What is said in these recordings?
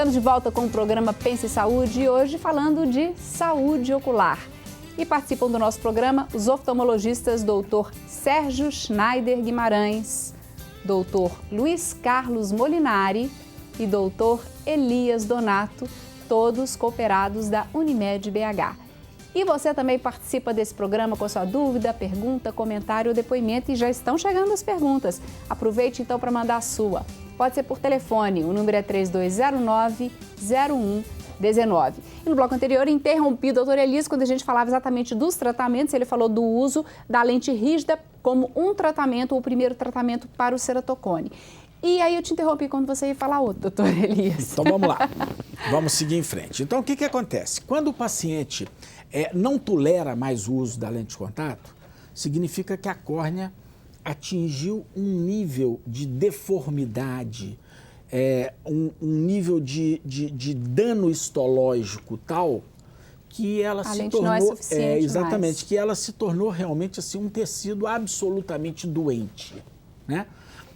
Estamos de volta com o programa Pense Saúde e hoje falando de saúde ocular. E participam do nosso programa os oftalmologistas Dr. Sérgio Schneider Guimarães, Dr. Luiz Carlos Molinari e Dr. Elias Donato, todos cooperados da Unimed BH. E você também participa desse programa com a sua dúvida, pergunta, comentário ou depoimento e já estão chegando as perguntas. Aproveite então para mandar a sua. Pode ser por telefone, o número é 3209-0119. E no bloco anterior, interrompi o doutor Elias quando a gente falava exatamente dos tratamentos. Ele falou do uso da lente rígida como um tratamento, ou o primeiro tratamento para o ceratocone. E aí eu te interrompi quando você ia falar outro, doutor Elias. Então vamos lá, vamos seguir em frente. Então o que acontece? Quando o paciente não tolera mais o uso da lente de contato, significa que a córnea atingiu um nível de deformidade, um nível de dano histológico tal que ela se tornou... não é suficiente exatamente, mais. que ela se tornou realmente assim, um tecido absolutamente doente, né?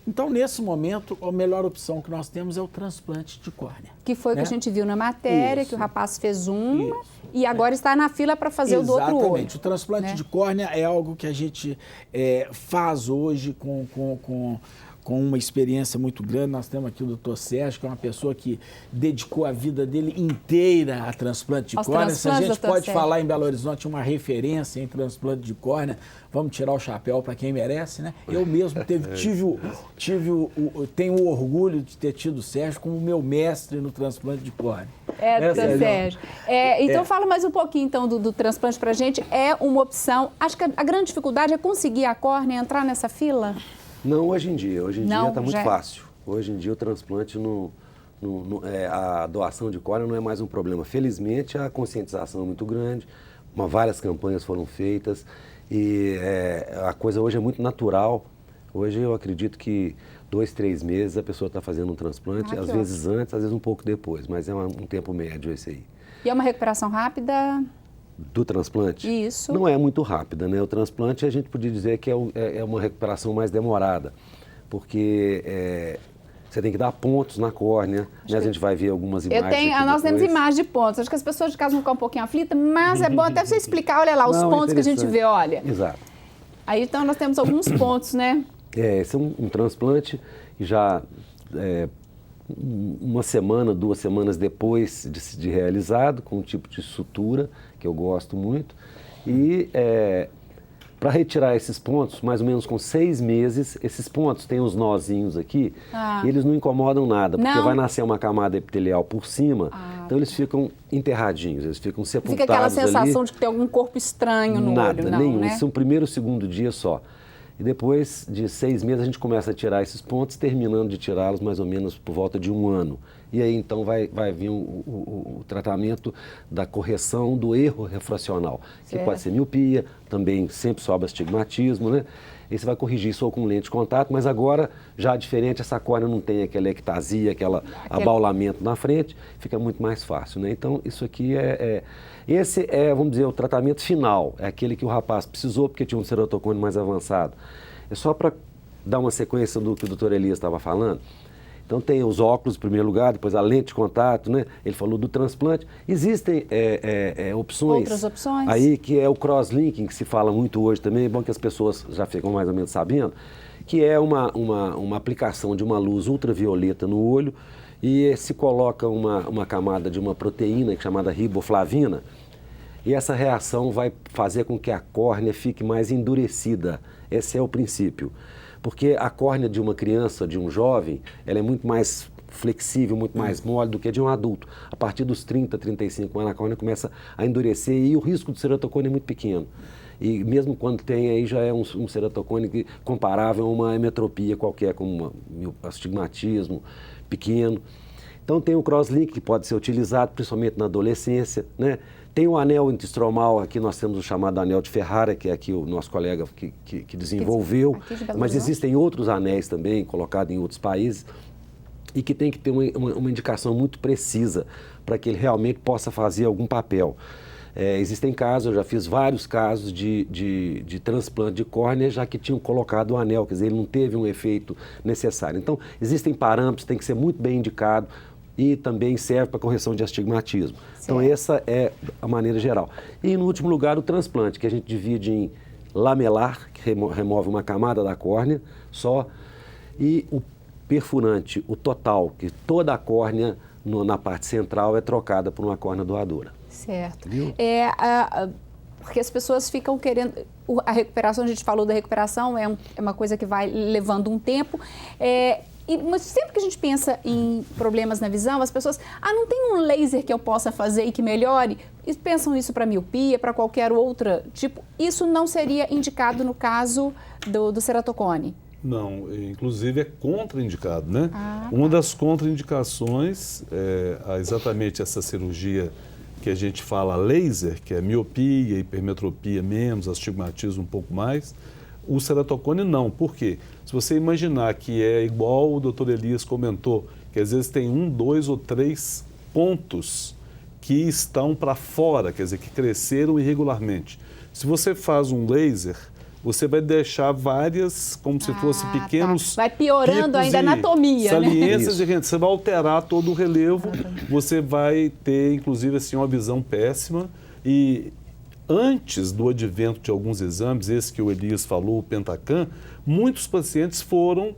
Então, nesse momento, a melhor opção que nós temos é o transplante de córnea. Que foi o que a gente viu na matéria, Isso. que o rapaz fez uma e agora está na fila para fazer o do outro olho. Exatamente. O transplante de córnea é algo que a gente faz hoje com uma experiência muito grande. Nós temos aqui o doutor Sérgio, que é uma pessoa que dedicou a vida dele inteira a transplante de córnea. Se a gente pode falar em Belo Horizonte uma referência em transplante de córnea, vamos tirar o chapéu para quem merece, né? Eu mesmo tenho o orgulho de ter tido o Sérgio como meu mestre no transplante de córnea. Doutor Sérgio. Então fala mais um pouquinho então, do transplante para a gente. É uma opção. Acho que a grande dificuldade é conseguir a córnea entrar nessa fila? Não hoje em dia. Hoje em dia está muito fácil. Hoje em dia o transplante, a doação de córnea não é mais um problema. Felizmente a conscientização é muito grande, várias campanhas foram feitas e a coisa hoje é muito natural. Hoje eu acredito que 2, 3 meses a pessoa está fazendo um transplante, às vezes antes, às vezes um pouco depois, mas é um tempo médio esse aí. E é uma recuperação rápida? Do transplante? Isso. Não é muito rápida, né? O transplante a gente podia dizer que é uma recuperação mais demorada, porque você tem que dar pontos na córnea, né? A gente vai ver algumas imagens. Nós temos imagens de pontos. Acho que as pessoas de casa vão ficar um pouquinho aflitas, mas é bom até você explicar, olha lá, os pontos que a gente vê, olha. Exato. Aí então nós temos alguns pontos, né? Esse é um transplante e já uma semana, 2 semanas depois de realizado, com um tipo de sutura, que eu gosto muito. E para retirar esses pontos, mais ou menos com 6 meses, esses pontos têm os nozinhos aqui, e eles não incomodam nada, porque vai nascer uma camada epitelial por cima, então eles ficam enterradinhos, eles ficam sepultados ali. Fica aquela sensação de que tem algum corpo estranho no olho, não, nenhum, né? Isso é o primeiro ou segundo dia só. E depois de 6 meses a gente começa a tirar esses pontos, terminando de tirá-los mais ou menos por volta de 1 ano. E aí então vai vir o tratamento da correção do erro refracional, que pode ser miopia, também sempre sobra astigmatismo, né? E você vai corrigir isso ou com lente de contato, mas agora já diferente, essa córnea não tem aquela ectasia, aquele abaulamento na frente, fica muito mais fácil, né? Então isso aqui esse é, vamos dizer, o tratamento final, é aquele que o rapaz precisou porque tinha um ceratocone mais avançado. É só para dar uma sequência do que o doutor Elias estava falando. Então tem os óculos em primeiro lugar, depois a lente de contato, né? Ele falou do transplante. Existem opções. Outras opções. Aí que é o crosslinking, que se fala muito hoje também, é bom que as pessoas já ficam mais ou menos sabendo, que é uma aplicação de uma luz ultravioleta no olho e se coloca uma camada de uma proteína chamada riboflavina e essa reação vai fazer com que a córnea fique mais endurecida. Esse é o princípio. Porque a córnea de uma criança, de um jovem, ela é muito mais flexível, muito mais mole do que a de um adulto. A partir dos 30, 35 anos, a córnea começa a endurecer e o risco de ceratocone é muito pequeno. E mesmo quando tem, aí já é um ceratocone comparável a uma hemetropia qualquer, como um astigmatismo pequeno. Então tem o crosslink que pode ser utilizado principalmente na adolescência, né? Tem o anel intrastromal, aqui nós temos o chamado anel de Ferrara, que é aqui o nosso colega que desenvolveu, mas existem outros anéis também, colocados em outros países, e que tem que ter uma indicação muito precisa para que ele realmente possa fazer algum papel. Existem casos, eu já fiz vários casos de transplante de córnea, já que tinham colocado o anel, quer dizer, ele não teve um efeito necessário. Então, existem parâmetros, tem que ser muito bem indicado, e também serve para correção de astigmatismo. Certo. Então, essa é a maneira geral. E, no último lugar, o transplante, que a gente divide em lamelar, que remove uma camada da córnea só, e o perfurante, o total, que toda a córnea na parte central é trocada por uma córnea doadora. Certo. Viu? Porque as pessoas ficam querendo... A recuperação, a gente falou da recuperação, é uma coisa que vai levando um tempo. Mas sempre que a gente pensa em problemas na visão, as pessoas... não tem um laser que eu possa fazer e que melhore? E pensam isso para miopia, para qualquer outra tipo. Isso não seria indicado no caso do ceratocone? Não, inclusive é contraindicado, né? Tá. Uma das contraindicações é exatamente essa cirurgia que a gente fala laser, que é miopia, hipermetropia menos, astigmatismo um pouco mais. O ceratocone não. Por quê? Se você imaginar que é igual o doutor Elias comentou, que às vezes tem 1, 2 ou 3 pontos que estão para fora, quer dizer, que cresceram irregularmente. Se você faz um laser, você vai deixar várias, como se fossem pequenos... Vai piorando ainda a anatomia, saliências, né? Você vai alterar todo o relevo, você vai ter, inclusive, assim, uma visão péssima. E antes do advento de alguns exames, esse que o Elias falou, o Pentacam, muitos pacientes foram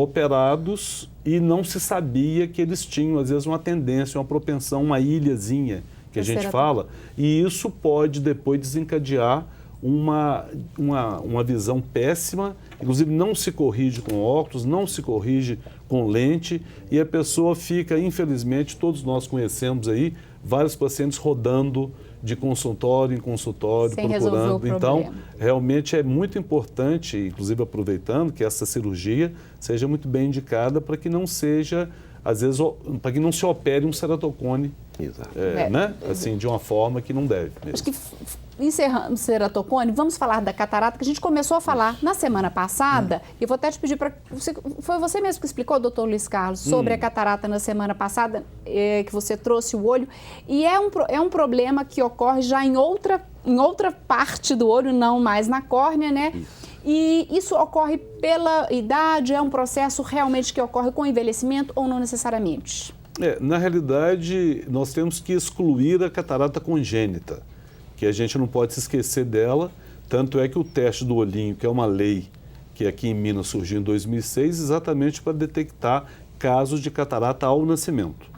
operados e não se sabia que eles tinham, às vezes, uma tendência, uma propensão, uma ilhazinha, que a gente fala. E isso pode depois desencadear uma visão péssima, inclusive não se corrige com óculos, não se corrige com lente e a pessoa fica, infelizmente, todos nós conhecemos aí, vários pacientes rodando de consultório em consultório, sem procurando. Então, problema. realmente é muito importante, inclusive aproveitando, que essa cirurgia seja muito bem indicada para que não seja, às vezes, para que não se opere um ceratocone, né? Assim, de uma forma que não deve mesmo. Acho que, encerrando o ceratocone, vamos falar da catarata, que a gente começou a falar na semana passada, e eu vou até te pedir para... Foi você mesmo que explicou, doutor Luiz Carlos, sobre a catarata na semana passada, que você trouxe o olho, e é um problema que ocorre já em outra parte do olho, não mais na córnea, né? E isso ocorre pela idade, é um processo realmente que ocorre com envelhecimento ou não necessariamente? Na realidade, nós temos que excluir a catarata congênita, que a gente não pode se esquecer dela, tanto é que o teste do olhinho, que é uma lei que aqui em Minas surgiu em 2006, exatamente para detectar casos de catarata ao nascimento.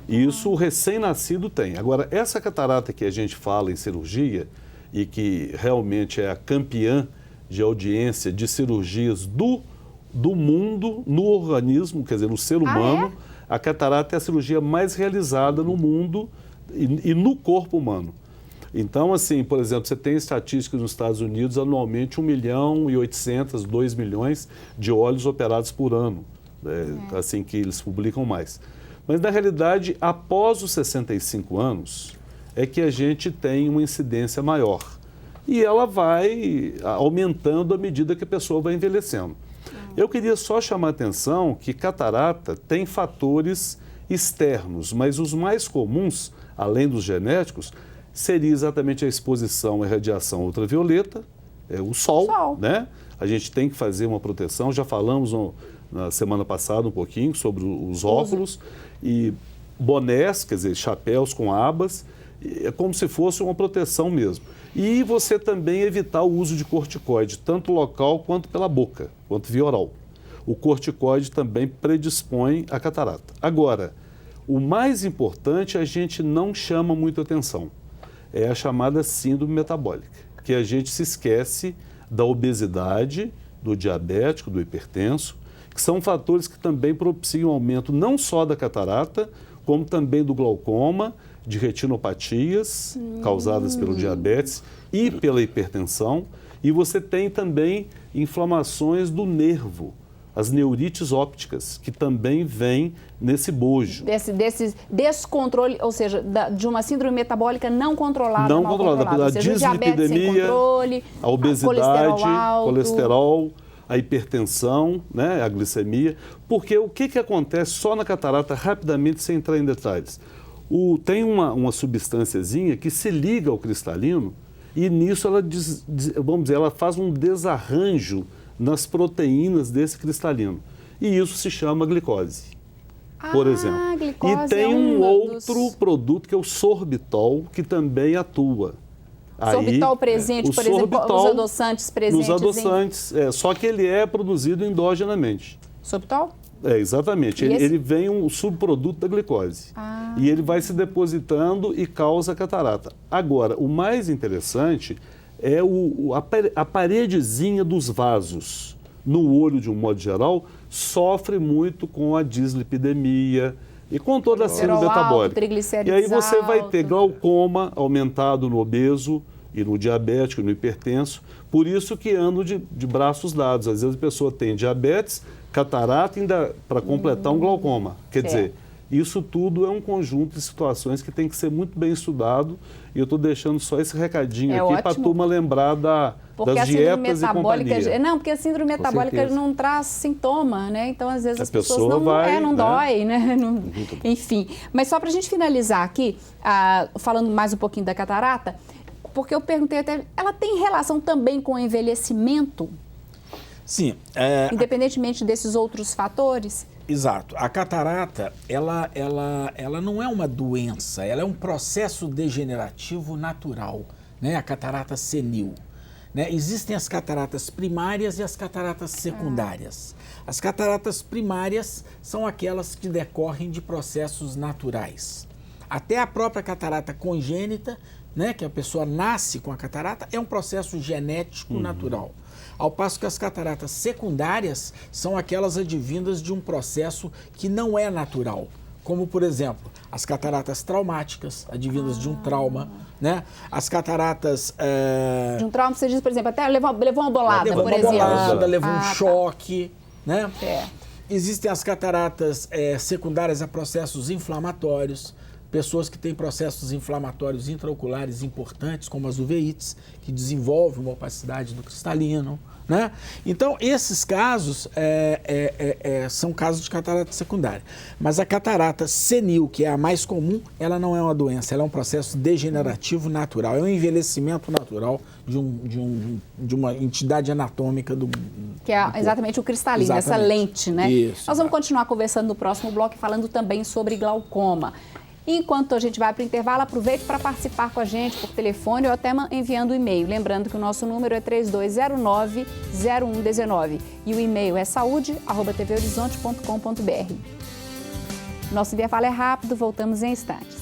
Isso o recém-nascido tem. Agora, essa catarata que a gente fala em cirurgia, e que realmente é a campeã de audiência de cirurgias do mundo no organismo, quer dizer, no ser humano, a catarata é a cirurgia mais realizada no mundo e no corpo humano. Então, assim, por exemplo, você tem estatísticas nos Estados Unidos, anualmente 1.800.000, 2 milhões de olhos operados por ano, assim que eles publicam mais. Mas, na realidade, após os 65 anos, é que a gente tem uma incidência maior. E ela vai aumentando à medida que a pessoa vai envelhecendo. Eu queria só chamar a atenção que catarata tem fatores externos, mas os mais comuns, além dos genéticos, seria exatamente a exposição à radiação ultravioleta, o sol, né? A gente tem que fazer uma proteção, já falamos na semana passada um pouquinho sobre os óculos e bonés, quer dizer, chapéus com abas, é como se fosse uma proteção mesmo. E você também evitar o uso de corticoide, tanto local quanto pela boca, quanto via oral. O corticoide também predispõe à catarata. Agora, o mais importante a gente não chama muito atenção. É a chamada síndrome metabólica, que a gente se esquece da obesidade, do diabético, do hipertenso, que são fatores que também propiciam aumento não só da catarata, como também do glaucoma, de retinopatias causadas pelo diabetes e pela hipertensão. E você tem também inflamações do nervo, as neurites ópticas, que também vêm nesse bojo. Desse descontrole, ou seja, de uma síndrome metabólica não controlada, não controlada, ou seja, a diabetes sem controle, a obesidade, alto, colesterol, a hipertensão, né, a glicemia. Porque o que acontece só na catarata, rapidamente, sem entrar em detalhes? Tem uma substânciazinha que se liga ao cristalino e nisso ela, vamos dizer, ela faz um desarranjo nas proteínas desse cristalino. E isso se chama glicose. por exemplo. Glicose e tem é um outro dos... produto que é o sorbitol, que também atua. Sorbitol presente, por exemplo, os adoçantes presentes. Nos adoçantes, só que ele é produzido endogenamente. Sorbitol? Exatamente. Ele vem um subproduto da glicose. E ele vai se depositando e causa catarata. Agora, o mais interessante é a paredezinha dos vasos. No olho, de um modo geral, sofre muito com a dislipidemia e com toda a síndrome metabólica. E aí você vai ter glaucoma aumentado no obeso e no diabético e no hipertenso. Por isso que ando de braços dados. Às vezes a pessoa tem diabetes, catarata, ainda para completar um glaucoma. Quer dizer, isso tudo é um conjunto de situações que tem que ser muito bem estudado. E eu estou deixando só esse recadinho aqui para a turma lembrar das dietas e companhia. Não, porque a síndrome metabólica não traz sintoma, né? Então, às vezes, as pessoas não dói, né? Enfim. Mas só para a gente finalizar aqui, falando mais um pouquinho da catarata, porque eu perguntei até, ela tem relação também com o envelhecimento? Sim. Independentemente desses outros fatores? Exato. A catarata, ela não é uma doença, ela é um processo degenerativo natural, né? A catarata senil. Né? Existem as cataratas primárias e as cataratas secundárias. As cataratas primárias são aquelas que decorrem de processos naturais. Até a própria catarata congênita, né, que a pessoa nasce com a catarata, é um processo genético natural. Ao passo que as cataratas secundárias são aquelas advindas de um processo que não é natural. Como, por exemplo, as cataratas traumáticas, advindas de um trauma, né? As cataratas... De um trauma, você diz, por exemplo, até levou uma bolada, levou por uma exemplo. bolada, levou um choque, né? Certo. Existem as cataratas secundárias a processos inflamatórios, pessoas que têm processos inflamatórios intraoculares importantes, como as uveites, que desenvolvem uma opacidade do cristalino, né? Então, esses casos são casos de catarata secundária. Mas a catarata senil, que é a mais comum, ela não é uma doença, ela é um processo degenerativo natural, é um envelhecimento natural de uma entidade anatômica do que é exatamente o cristalino, essa lente, né? Isso, nós vamos continuar conversando no próximo bloco, falando também sobre glaucoma. Enquanto a gente vai para o intervalo, aproveite para participar com a gente por telefone ou até enviando um e-mail. Lembrando que o nosso número é 3209-0119 e o e-mail é saúde@tvhorizonte.com.br. Nosso intervalo é rápido, voltamos em instantes.